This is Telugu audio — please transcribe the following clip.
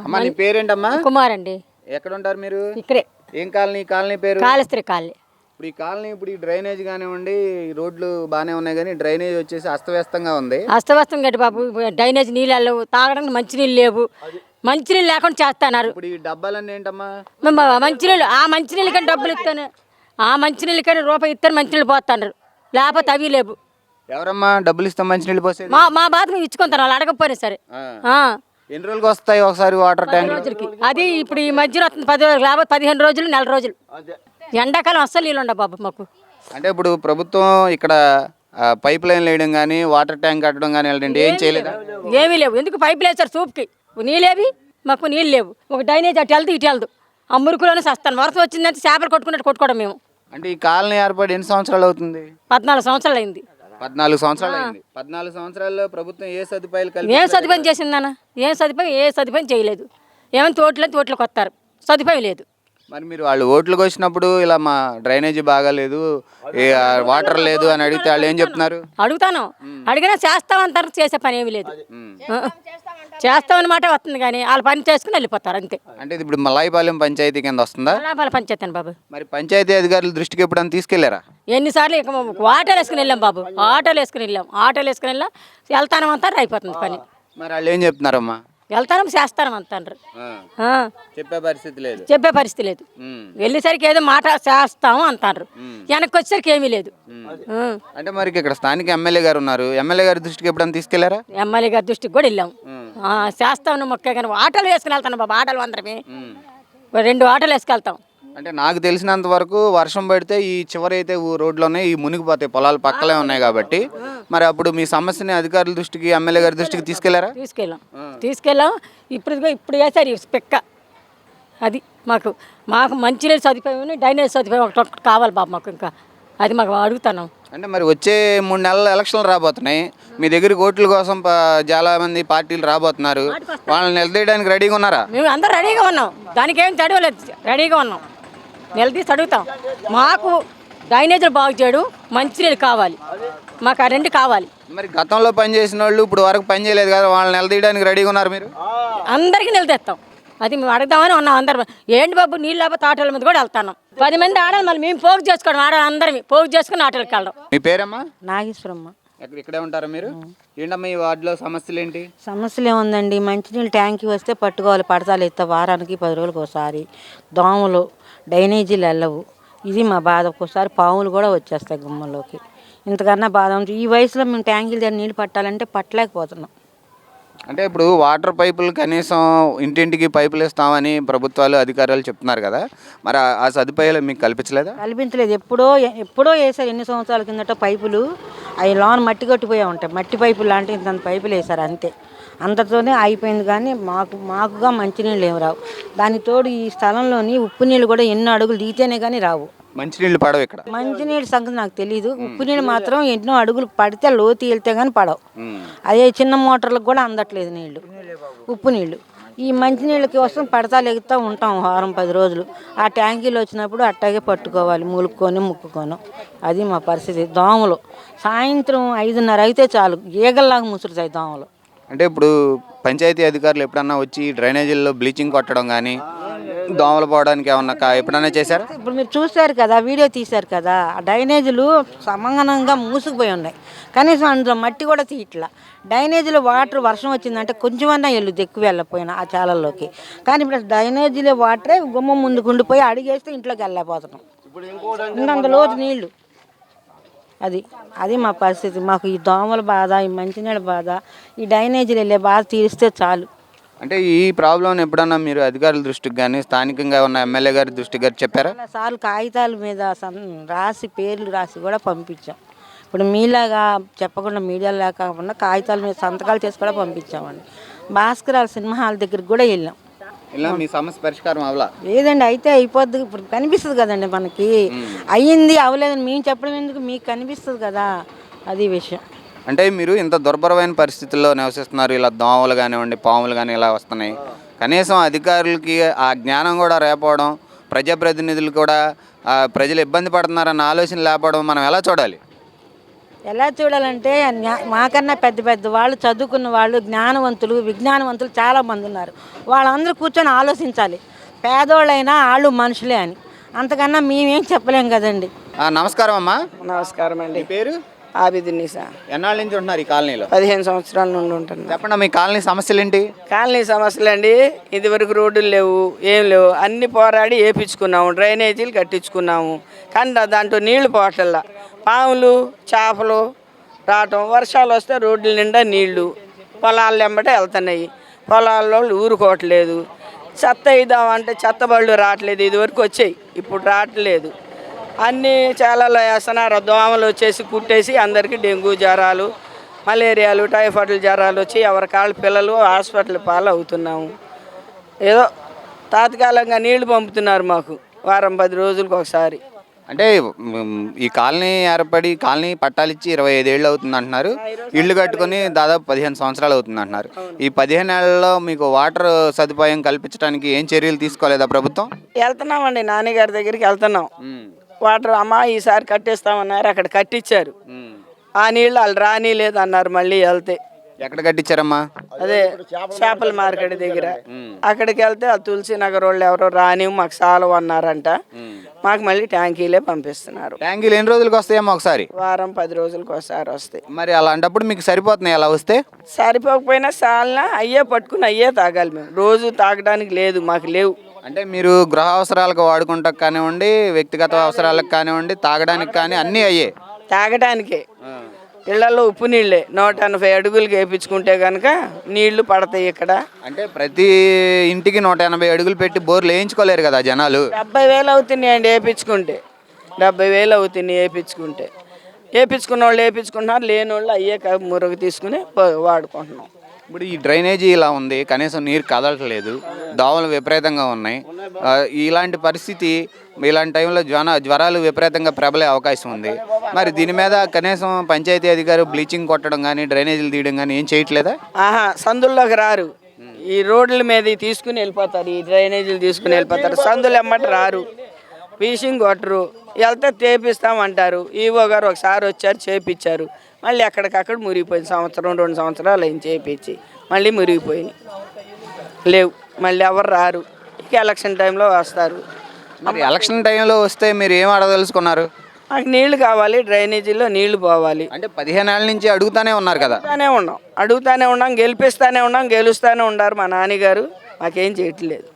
అమ్మా నీ పేరేంటమ్మా? కుమార్ అండి. ఎక్కడ ఉంటారు మీరు? ఇక్కడే. ఏం కాలనీ? కాలనీ పేరు? కాళేశ్వరి కాలనీ. ఇప్పుడు ఈ కాలనీ ఈ డ్రైనేజ్ కానివ్వండి, ఈ రోడ్లు బాగానే ఉన్నాయి కానీ డ్రైనేజ్ వచ్చేసి అస్తవ్యస్తంగా ఉంది. అస్తవ్యస్తం గట్టి బాబు, డ్రైనేజ్ నీళ్ళు వెళ్ళవు, తాగడానికి మంచినీళ్ళు లేవు, మంచినీళ్ళు లేకుండా చేస్తున్నారు. ఇప్పుడు ఈ డబ్బాలన్నీ ఏంటమ్మా? మంచినీళ్ళు, ఆ మంచినీళ్ళు కానీ డబ్బులు ఇస్తాను, ఆ మంచినీళ్ళు కానీ రూపాయి ఇస్తాను, మంచినీళ్ళు పోతున్నారు, లేకపోతే అవి లేవు. ఎవరమ్మా డబ్బులు ఇస్తాం మంచినీళ్ళు పోసేది? మా బాధ మేము ఇచ్చుకుంటాను, వాళ్ళు అడగకపోయినా సరే. ఎన్ని రోజులకు వస్తాయి ఒకసారి వాటర్ ట్యాంక్? రోజులకి. అది ఇప్పుడు ఈ మధ్యలో వస్తుంది 10 రోజులు, లేకపోతే 15 రోజులు, నెల రోజులు. ఎండాకాలం అస్సలు నీళ్ళు ఉండవు బాబు మాకు. అంటే ఇప్పుడు ప్రభుత్వం ఇక్కడ పైప్ లైన్ వేయడం కానీ వాటర్ ట్యాంక్ కట్టడం కానీ ఏం చేయలేదు? ఏమీ లేవు. ఎందుకు పైపులు వేస్తారు సూప్కి? నీళ్ళేవి మాకు? నీళ్ళు లేవు. ఒక డ్రైనేజ్ అటు వెళ్తే ఇటు వెళ్దు, ఆ మురుకులోనే వస్తాను. వరస వచ్చిందంటే చేపలు కొట్టుకున్నట్టు కొట్టుకోవడం మేము. అంటే ఈ కాలనీ ఏర్పడి ఎన్ని సంవత్సరాలు అవుతుంది? 14 సంవత్సరాలు అయింది. 14 సంవత్సరాలు అయింది. 14 సంవత్సరాల్లో ప్రభుత్వం ఏ సదుపాయాలు కలిపి? ఏం సదుపాయం చేసిందన్న? ఏ సదుపాయం చేయలేదు. ఏమైనా తోటలోకి వస్తారు, సదుపాయం లేదు. మరి మీరు వాళ్ళు ఓట్లకు వచ్చినప్పుడు ఇలా మా డ్రైనేజీ బాగాలేదు, వాటర్ లేదు అని అడిగితే వాళ్ళు ఏం చెప్తున్నారు? అడుగుతాను, అడిగినా చేస్తామంటారు, చేసే పని ఏమీ లేదు. చేస్తామన్నమాట వస్తుంది కానీ వాళ్ళు పని చేసుకుని వెళ్ళిపోతారు అంతే. అంటే ఇప్పుడు మలాయిపాలెం పంచాయతీ కింద వస్తుందా? మలాయిపాలెం పంచాయతీ అని బాబు. మరి పంచాయతీ అధికారుల దృష్టికి ఎప్పుడైనా తీసుకెళ్లారా? ఎన్నిసార్లు ఇక ఆటోలు వేసుకుని వెళ్ళాం బాబు, ఆటోలు వేసుకుని వెళ్ళాం, వెళ్తానం అంటారు, అయిపోతుంది పని. మరి వాళ్ళు ఏం చెప్తున్నారమ్మా? వెళ్తానం చేస్తానం అంటారు, చెప్పే పరిస్థితి లేదు. వెళ్ళేసరికి ఏదో మాట చేస్తాము అంటారు, వెనక్కి వచ్చేసరికి ఏమీ లేదు. అంటే మరి ఇక్కడ స్థానిక ఎమ్మెల్యే గారు ఉన్నారు, ఎమ్మెల్యే గారి దృష్టికి ఎప్పుడైనా తీసుకెళ్లారా? ఎమ్మెల్యే గారి దృష్టికి కూడా వెళ్ళాము, చేస్తాము మొక్క. కానీ ఆటోలు వేసుకుని వెళ్తాను బాబు, ఆటోలు అందరమే 2 ఆటోలు వేసుకెళ్తాం. అంటే నాకు తెలిసినంత వరకు వర్షం పడితే ఈ చివరి అయితే రోడ్లోనే ఈ మునిగిపోతాయి, పొలాలు పక్కలే ఉన్నాయి కాబట్టి. మరి అప్పుడు మీ సమస్యని అధికారుల దృష్టికి ఎమ్మెల్యే గారి దృష్టికి తీసుకెళ్లారా? తీసుకెళ్ళాం. ఇప్పుడు వేసారు ఈ పిక్క. అది మాకు మంచినీళ్ళు సదుపాయం, డ్రైనేజ్ సదుపాయం ఒకటి కావాలి బాబు మాకు. ఇంకా అది మాకు అడుగుతాను. అంటే మరి వచ్చే 3 నెలల ఎలక్షన్లు రాబోతున్నాయి, మీ దగ్గరికి ఓట్ల కోసం చాలా మంది పార్టీలు రాబోతున్నారు, వాళ్ళని నిలదీయడానికి రెడీగా ఉన్నారా? మేము అందరూ రెడీగా ఉన్నాం, దానికి ఏం తడవలేదు, రెడీగా ఉన్నాం, నిలదీసి అడుగుతాం. మాకు డ్రైనేజీలు బాగు చేయడం, మంచినీళ్ళు కావాలి, మాకు ఆ 2 కావాలి. మరి గతంలో పనిచేసిన వాళ్ళు ఇప్పుడు వరకు పని చేయలేదు కదా, వాళ్ళని నిలదీయడానికి రెడీగా ఉన్నారు మీరు? అందరికీ నిలదీస్తాం, అది మేము అడుగుదామని ఉన్నాం. అందరం ఏంటి బాబు నీళ్ళు లేకపోతే ఆటోల మీద కూడా వెళ్తాను. 10 మంది ఆడాలి, మళ్ళీ మేము పోగు చేసుకోవడం, ఆడాలి అందరం పోగు చేసుకుని ఆటోలకి వెళ్ళడం. మీ పేరమ్మా? నాగేశ్వరమ్మ. ఇక్కడే ఉంటారా మీరు? ఏంటమ్మా ఈ వార్డులో సమస్యలు ఏంటి? సమస్యలు ఏముందండి, మంచినీళ్ళు ట్యాంకి వస్తే పట్టుకోవాలి, పడతాలు ఇస్తా వారానికి 10 రోజులకు ఒకసారి. దోమలు, డ్రైనేజీలు వెళ్ళవు, ఇది మా బాధ. ఒక్కోసారి పాములు కూడా వచ్చేస్తాయి గుమ్మల్లోకి. ఇంతకన్నా బాధ ఉంది. ఈ వయసులో మేము ట్యాంకీల దగ్గర నీళ్ళు పట్టాలంటే పట్టలేకపోతున్నాం. అంటే ఇప్పుడు వాటర్ పైపులు కనీసం ఇంటింటికి పైపులు ఇస్తామని ప్రభుత్వాలు అధికారులు చెప్తున్నారు కదా, మరి ఆ సదుపాయాలు మీకు కల్పించలేదా? కల్పించలేదు. ఎప్పుడో వేసారు, ఎన్ని సంవత్సరాల కిందట పైపులు. అవి లోన మట్టి కట్టిపోయా ఉంటాయి, మట్టి పైపులు లాంటి ఇంత పైపులు వేసారు అంతే. అంతతోనే అయిపోయింది. కానీ మాకుగా మంచినీళ్ళు ఏమి రావు. దానికి తోడు ఈ స్థలంలోని ఉప్పు నీళ్ళు కూడా ఎన్నో అడుగులు దిగితేనే కానీ రావు. మంచినీళ్ళు పడవు ఇక్కడ. మంచినీళ్ళ సంగతి నాకు తెలియదు. ఉప్పు నీళ్ళు మాత్రం ఎన్నో అడుగులు పడితే లోతు వెళ్తే కానీ పడవు. అదే చిన్న మోటార్లకు కూడా అందట్లేదు నీళ్లు, ఉప్పు నీళ్లు. ఈ మంచినీళ్ళ కోసం పడతాలు ఎగుతూ ఉంటాం వారం 10 రోజులు. ఆ ట్యాంకీలు వచ్చినప్పుడు అట్టాగే పట్టుకోవాలి, ములుక్కొని ముక్కుకొని. అది మా పరిస్థితి. దోమలు సాయంత్రం 5:30 అయితే చాలు, ఈగల్లాగా ముసురుతాయి దోమలు. అంటే ఇప్పుడు పంచాయతీ అధికారులు ఎప్పుడన్నా వచ్చి డ్రైనేజీల్లో బ్లీచింగ్ కొట్టడం కానీ దోమలు పోవడానికి ఏమన్నా ఎప్పుడన్నా చేశారా? ఇప్పుడు మీరు చూశారు కదా, వీడియో తీశారు కదా, ఆ డ్రైనేజీలు సమానంగా మూసుకుపోయి ఉన్నాయి. కనీసం అందులో మట్టి కూడా తీయట్లా. డ్రైనేజీలో వాటర్ వర్షం వచ్చిందంటే కొంచెమన్నా వెళ్ళుద్ది, ఎక్కువ వెళ్ళకపోయినా ఆ చాలల్లోకి. కానీ ఇప్పుడు డ్రైనేజీలో వాటరే గుమ్మం ముందుకు ఉండిపోయి అడిగేస్తే ఇంట్లోకి వెళ్ళలేకపోతున్నాం, ఇంకంతలోతు నీళ్లు. అది మా పరిస్థితి. మాకు ఈ దోమల బాధ, ఈ మంచినీళ్ళ బాధ, ఈ డ్రైనేజీలు వెళ్ళే బాధ తీరిస్తే చాలు. అంటే ఈ ప్రాబ్లం ఎప్పుడన్నా మీరు అధికారుల దృష్టికి కానీ స్థానికంగా ఉన్న ఎమ్మెల్యే గారి దృష్టికి గారు చెప్పారా? సార్లు కాగితాల మీద రాసి పేర్లు రాసి కూడా పంపించాం. ఇప్పుడు మీలాగా చెప్పకుండా మీడియాలో కాకుండా కాగితాల మీద సంతకాలు చేసి కూడా పంపించామండి. భాస్కరాల సినిమా హాల్ దగ్గరికి కూడా వెళ్ళాం. మీ సమస్య పరిష్కారం అవలా? లేదండి, అయితే అయిపోద్ది. ఇప్పుడు కనిపిస్తుంది కదండి మనకి, అయ్యింది అవ్వలేదని మేము చెప్పడం ఎందుకు, మీకు కనిపిస్తుంది కదా, అది విషయం. అంటే మీరు ఇంత దుర్భరమైన పరిస్థితుల్లో నివసిస్తున్నారు, ఇలా దోమలు కానివ్వండి, పాములు కానీ ఇలా వస్తున్నాయి. కనీసం అధికారులకి ఆ జ్ఞానం కూడా రేపవడం, ప్రజాప్రతినిధులు కూడా ప్రజలు ఇబ్బంది పడుతున్నారన్న ఆలోచన లేపడం మనం ఎలా చూడాలి? ఎలా చూడాలంటే మాకన్నా పెద్ద పెద్ద వాళ్ళు చదువుకున్న వాళ్ళు జ్ఞానవంతులు విజ్ఞానవంతులు చాలామంది ఉన్నారు. వాళ్ళందరూ కూర్చొని ఆలోచించాలి. పేదోళ్ళైనా వాళ్ళు మనుషులే అని, అంతకన్నా మేమేం చెప్పలేం కదండి. నమస్కారం అమ్మా. నమస్కారం అండి. మీ పేరు? ఆబిదినిసా. ఎన్నాళ్ళ నుంచి ఉంటున్నారు ఈ కాలనీలో? 15 సంవత్సరాల నుండి ఉంటున్నా. చెప్పండి, మీ కాలనీ సమస్యలు ఏంటి? కాలనీ సమస్యలు అండి, ఇదివరకు రోడ్లు లేవు, ఏం లేవు, అన్ని పోరాడి వేపించుకున్నాము, డ్రైనేజీలు కట్టించుకున్నాము. కానీ దాంట్లో నీళ్లు పోవట్లా. పాములు చేపలు రావటం, వర్షాలు వస్తే రోడ్ల నిండా నీళ్లు, పొలాలు వెంబటే వెళ్తున్నాయి. పొలాల్లో ఊరుకోవట్లేదు. చెత్త వేద్దామంటే చెత్త బళ్ళు రావట్లేదు. ఇదివరకు వచ్చాయి, ఇప్పుడు రావట్లేదు. అన్నీ చాలా వేస్తున్నారు. దోమలు వచ్చేసి కుట్టేసి అందరికీ డెంగ్యూ జ్వరాలు, మలేరియాలు, టైఫాయిడ్ జ్వరాలు వచ్చి ఎవరికాళ్ళ పిల్లలు హాస్పిటల్ పాలు అవుతున్నాము. ఏదో తాత్కాలికంగా నీళ్లు పంపుతున్నారు మాకు, వారం 10 రోజులకు ఒకసారి. అంటే ఈ కాలనీ ఏర్పడి కాలనీ పట్టాలిచ్చి 25 ఏళ్ళు అవుతుంది అంటున్నారు. ఇళ్ళు కట్టుకొని దాదాపు 15 సంవత్సరాలు అవుతుంది అంటున్నారు. ఈ 15 ఏళ్లలో మీకు వాటర్ సదుపాయం కల్పించడానికి ఏం చర్యలు తీసుకోలేదా ప్రభుత్వం? వెళ్తున్నామండి, నాన్నగారి దగ్గరికి వెళ్తున్నాం. వాటర్ అమ్మ ఈసారి కట్టిస్తామన్నారు, అక్కడ కట్టించారు. ఆ నీళ్ళు వాళ్ళు రాని లేదు అన్నారు. మళ్ళీ వెళ్తే ఎక్కడ కట్టించారమ్మా? అదే చేపల మార్కెట్ దగ్గర. అక్కడికి వెళ్తే ఆ తులసి నగర్ వాళ్ళు ఎవరో రాని మాకు సాలవు అన్నారంట. మాకు మళ్ళీ ట్యాంకీలే పంపిస్తున్నారు. ట్యాంకీలు ఎన్ని రోజులకు వస్తాయమ్మా? ఒకసారి వారం 10 రోజులకు ఒకసారి వస్తాయి. మరి అలాంటప్పుడు మీకు సరిపోతున్నాయి అలా వస్తే? సరిపోకపోయినా సాలన అయ్యే పట్టుకుని అయ్యే తాగాలి. మేము రోజు తాగడానికి లేదు, మాకు లేవు. అంటే మీరు గృహ అవసరాలకు వాడుకుంటాకు కానివ్వండి, వ్యక్తిగత అవసరాలకు కానివ్వండి, తాగడానికి కానీ అన్నీ అయ్యే. తాగడానికే ఇళ్లలో ఉప్పు నీళ్ళే 180 అడుగులకి వేయించుకుంటే కనుక నీళ్లు పడతాయి ఇక్కడ. అంటే ప్రతి ఇంటికి 180 అడుగులు పెట్టి బోర్లు వేయించుకోలేరు కదా జనాలు. 70,000 అవుతున్నాయండి వేయించుకుంటే. 70,000 అవుతున్నాయి వేయించుకుంటే. వేయించుకున్న వాళ్ళు వేయించుకుంటున్నారు, లేని వాళ్ళు అయ్యే మురుగు తీసుకుని వాడుకుంటున్నాం. ఇప్పుడు ఈ డ్రైనేజీ ఇలా ఉంది, కనీసం నీరు కదలట్లేదు, దోమలు విపరీతంగా ఉన్నాయి. ఇలాంటి పరిస్థితి, ఇలాంటి టైంలో జ్వరాలు విపరీతంగా ప్రబలే అవకాశం ఉంది. మరి దీని మీద కనీసం పంచాయతీ అధికారులు బ్లీచింగ్ కొట్టడం కానీ డ్రైనేజీలు తీయడం కానీ ఏం చేయట్లేదా? సందుల్లోకి రారు, ఈ రోడ్ల మీద తీసుకుని వెళ్ళిపోతారు. ఈ డ్రైనేజీలు తీసుకుని వెళ్ళిపోతారు. సందులు ఎమ్మటి రారు, బ్లీచింగ్ కొట్టరు. వెళ్తే చేపిస్తామంటారు. ఈవో గారు ఒకసారి వచ్చారు, చేపించారు. మళ్ళీ ఎక్కడికక్కడ మురిగిపోయింది. 1-2 సంవత్సరాలు అయింది చేపించి, మళ్ళీ మురిగిపోయినాయి, లేవు. మళ్ళీ ఎవరు రారు. ఇక ఎలక్షన్ టైంలో వస్తారు. మరి ఎలక్షన్ టైంలో వస్తే మీరు ఏం అడగదలుచుకున్నారు? మాకు నీళ్లు కావాలి, డ్రైనేజీలో నీళ్లు పోవాలి. అంటే 15 ఏళ్ళ నుంచి అడుగుతానే ఉన్నారు కదా? అడుగుతానే ఉన్నాం, గెలిపిస్తానే ఉన్నాం, గెలుస్తానే ఉన్నారు మా నాన్నగారు. మాకేం చేయట్లేదు.